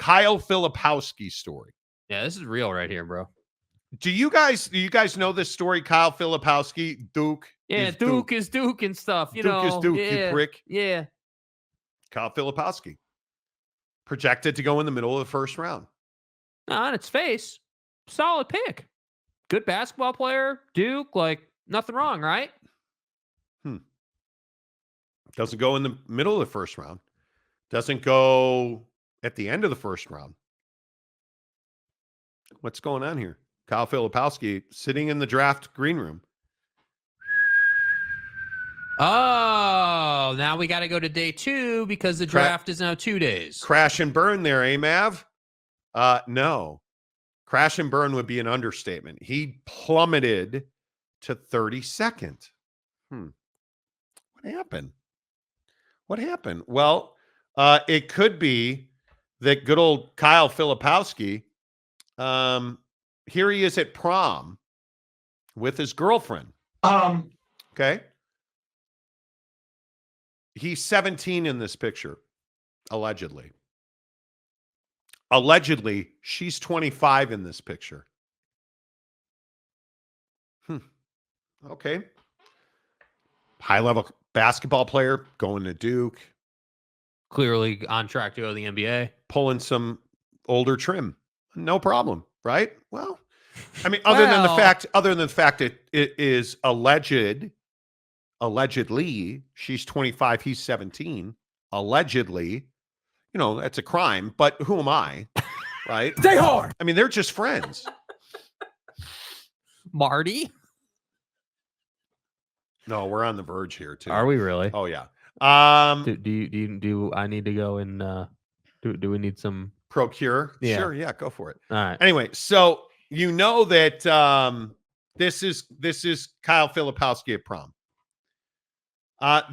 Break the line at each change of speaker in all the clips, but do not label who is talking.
Kyle Filipowski story.
Yeah, this is real right here, bro.
Do you guys know this story? Kyle Filipowski, Duke.
Yeah, Duke is Duke and stuff. You
Duke
know,
is Duke,
yeah,
you prick.
Yeah.
Kyle Filipowski projected to go in the middle of the first round.
On its face, solid pick. Good basketball player, Duke. Like nothing wrong, right?
Doesn't go in the middle of the first round. Doesn't go at the end of the first round. What's going on here? Kyle Filipowski sitting in the draft green room.
Oh, now we got to go to day 2 because the draft is now 2 days.
Crash and burn there, eh, Mav? No. Crash and burn would be an understatement. He plummeted to 32nd. What happened? Well, it could be that good old Kyle Filipowski, here he is at prom with his girlfriend. Okay. He's 17 in this picture, allegedly. Allegedly, she's 25 in this picture. Okay. High-level basketball player going to Duke.
Clearly on track to go to the NBA.
Pulling some older trim. No problem, right? Well, I mean, other than the fact it is allegedly, she's 25, he's 17. Allegedly, that's a crime, but who am I? Right?
Stay hard.
I mean, they're just friends.
Marty?
No, we're on the verge here too.
Are we really?
Oh yeah.
Do I need to go and do we need some
procure?
Yeah.
Sure, yeah, go for it.
All right.
Anyway, so that this is Kyle Filipowski at prom.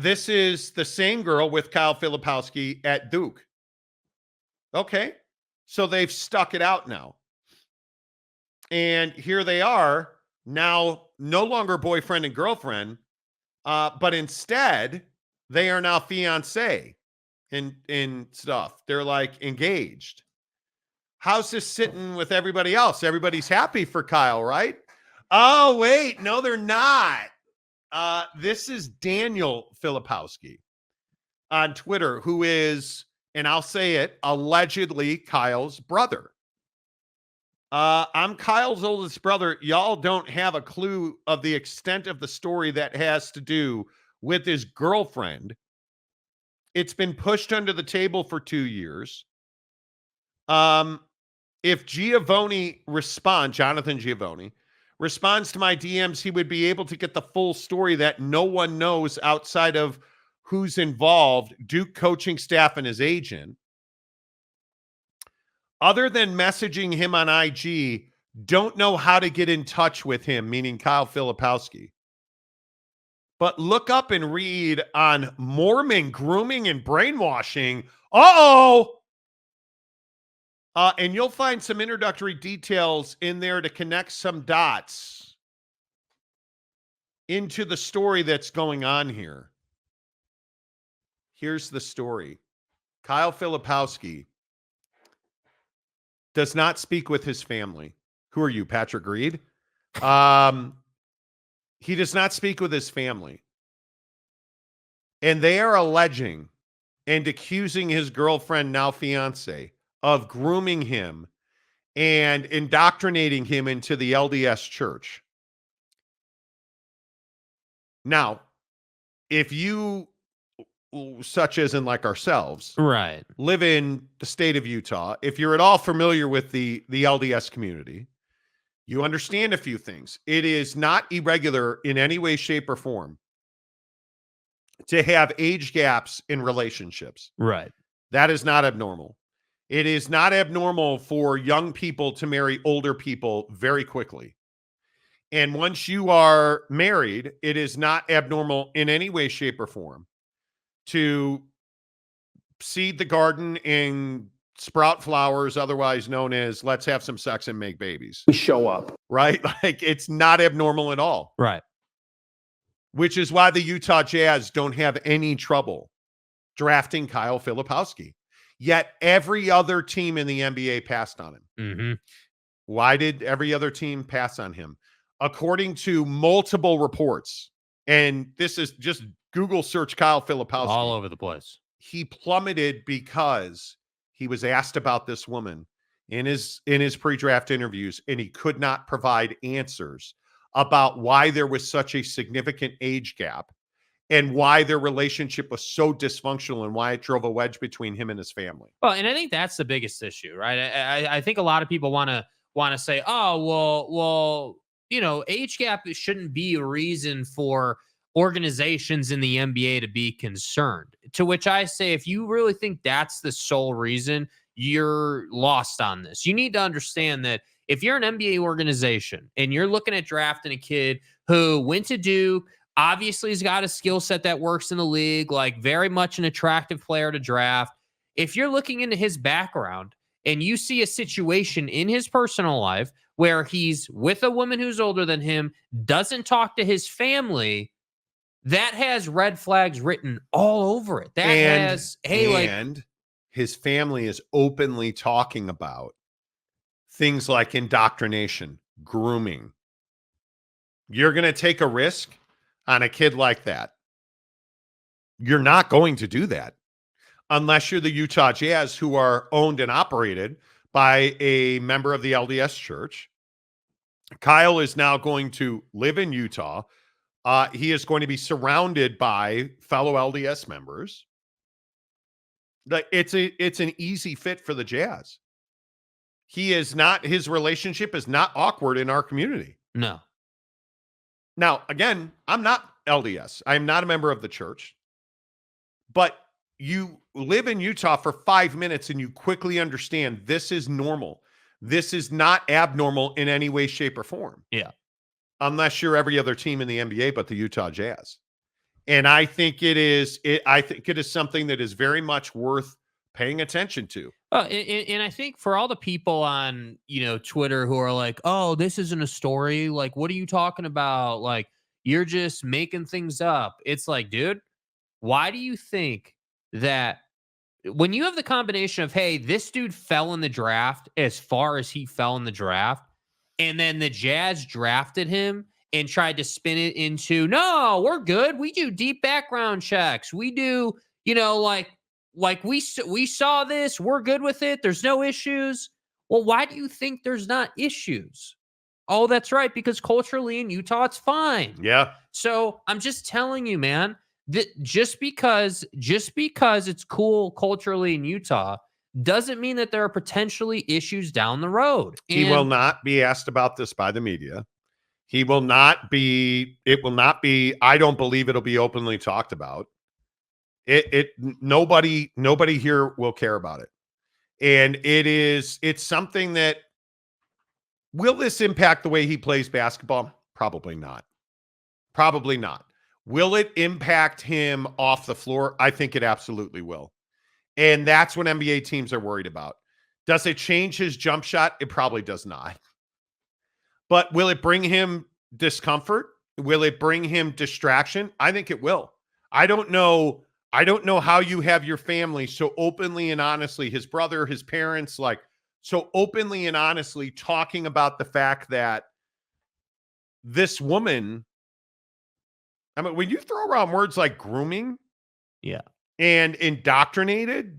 This is the same girl with Kyle Filipowski at Duke. Okay. So they've stuck it out now. And here they are now, no longer boyfriend and girlfriend, but instead they are now fiancé and stuff. They're like engaged. How's this sitting with everybody else? Everybody's happy for Kyle, right? Oh, wait. No, they're not. This is Daniel Filipowski on Twitter, who is, and I'll say it, allegedly Kyle's brother. I'm Kyle's oldest brother. Y'all don't have a clue of the extent of the story that has to do with his girlfriend. It's been pushed under the table for 2 years. If Jonathan Giovanni responds to my DMs, he would be able to get the full story that no one knows outside of who's involved, Duke coaching staff and his agent. Other than messaging him on IG, don't know how to get in touch with him, meaning Kyle Filipowski. But look up and read on Mormon grooming and brainwashing. And you'll find some introductory details in there to connect some dots into the story that's going on here. Here's the story. Kyle Filipowski does not speak with his family. Who are you, Patrick Reed? He does not speak with his family. And they are alleging and accusing his girlfriend, now fiance, of grooming him and indoctrinating him into the LDS church. Now, if you, such as in like ourselves,
right,
live in the state of Utah, if you're at all familiar with the LDS community, you understand a few things. It is not irregular in any way, shape, or form to have age gaps in relationships.
Right.
That is not abnormal. It is not abnormal for young people to marry older people very quickly. And once you are married, it is not abnormal in any way, shape, or form to seed the garden and sprout flowers, otherwise known as let's have some sex and make babies.
We show up.
Right? Like, it's not abnormal at all.
Right.
Which is why the Utah Jazz don't have any trouble drafting Kyle Filipowski. Yet every other team in the NBA passed on him.
Mm-hmm.
Why did every other team pass on him? According to multiple reports, and this is just Google search Kyle Filipowski.
All over the place.
He plummeted because he was asked about this woman in his pre-draft interviews, and he could not provide answers about why there was such a significant age gap and why their relationship was so dysfunctional and why it drove a wedge between him and his family.
Well, and I think that's the biggest issue, right? I think a lot of people want to say, oh, well, age gap shouldn't be a reason for organizations in the NBA to be concerned. To which I say, if you really think that's the sole reason, you're lost on this. You need to understand that if you're an NBA organization and you're looking at drafting a kid who went to Duke, obviously he's got a skill set that works in the league, like very much an attractive player to draft. If you're looking into his background and you see a situation in his personal life where he's with a woman who's older than him, doesn't talk to his family, that has red flags written all over it. That has,
and his family is openly talking about things like indoctrination, grooming. You're going to take a risk on a kid like that. You're not going to do that unless you're the Utah Jazz, who are owned and operated by a member of the LDS Church. Kyle is now going to live in Utah. He is going to be surrounded by fellow LDS members. It's an easy fit for the Jazz. His relationship is not awkward in our community.
No.
Now, again, I'm not LDS. I'm not a member of the church. But you live in Utah for 5 minutes and you quickly understand this is normal. This is not abnormal in any way, shape, or form.
Yeah.
Unless you're every other team in the NBA but the Utah Jazz. And I think it is something that is very much worth paying attention to.
And I think for all the people on, Twitter who are like, oh, this isn't a story. Like, what are you talking about? Like, you're just making things up. It's like, dude, why do you think that when you have the combination of, hey, this dude fell in the draft as far as he fell in the draft, and then the Jazz drafted him and tried to spin it into, no, we're good. We do deep background checks. We do, like we saw this. We're good with it. There's no issues. Well, why do you think there's not issues? Oh, that's right. Because culturally in Utah, it's fine.
Yeah.
So I'm just telling you, man, that just because it's cool culturally in Utah doesn't mean that there are potentially issues down the road.
He will not be asked about this by the media. It will not be, I don't believe it'll be openly talked about. Nobody here will care about it. And it's something that, will this impact the way he plays basketball? Probably not. Probably not. Will it impact him off the floor? I think it absolutely will. And that's what NBA teams are worried about. Does it change his jump shot? It probably does not. But will it bring him discomfort? Will it bring him distraction? I think it will. I don't know how you have your family so openly and honestly, his brother, his parents, like so openly and honestly talking about the fact that this woman, I mean, when you throw around words like grooming,
yeah,
and indoctrination,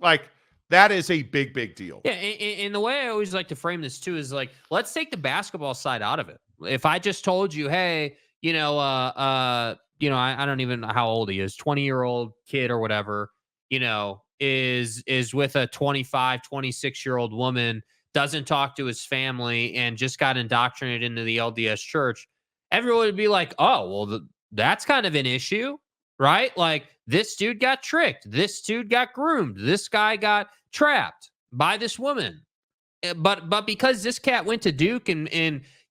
like that is a big, big deal.
Yeah, and the way I always like to frame this too is like, let's take the basketball side out of it. If I just told you, hey, I don't even know how old he is, 20-year-old kid or whatever, is with a 25, 26-year-old woman, doesn't talk to his family, and just got indoctrinated into the LDS church, everyone would be like, oh, well, that's kind of an issue, right? Like, this dude got tricked. This dude got groomed. This guy got trapped by this woman. But because this cat went to Duke and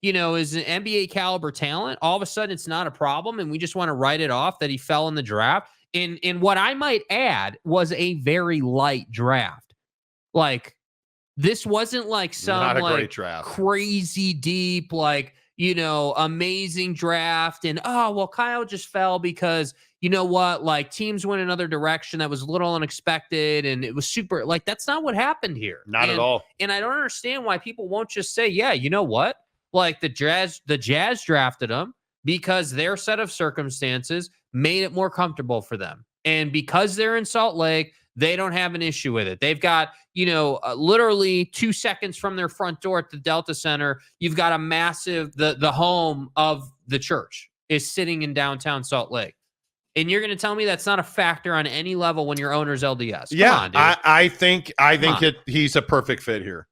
is an NBA caliber talent, all of a sudden it's not a problem, and we just want to write it off that he fell in the draft. And what I might add was a very light draft. Like, this wasn't like some like
draft.
Crazy deep, like, amazing draft. And, oh, well, Kyle just fell because, you know what, like teams went another direction that was a little unexpected. And it was super, like, that's not what happened here.
Not at all.
And I don't understand why people won't just say, yeah, you know what? Like the Jazz drafted him because their set of circumstances made it more comfortable for them. And because they're in Salt Lake, they don't have an issue with it. They've got, literally 2 seconds from their front door at the Delta Center, you've got a massive, the home of the church is sitting in downtown Salt Lake. And you're going to tell me that's not a factor on any level when your owner's LDS? Come on, dude.
I think he's a perfect fit here.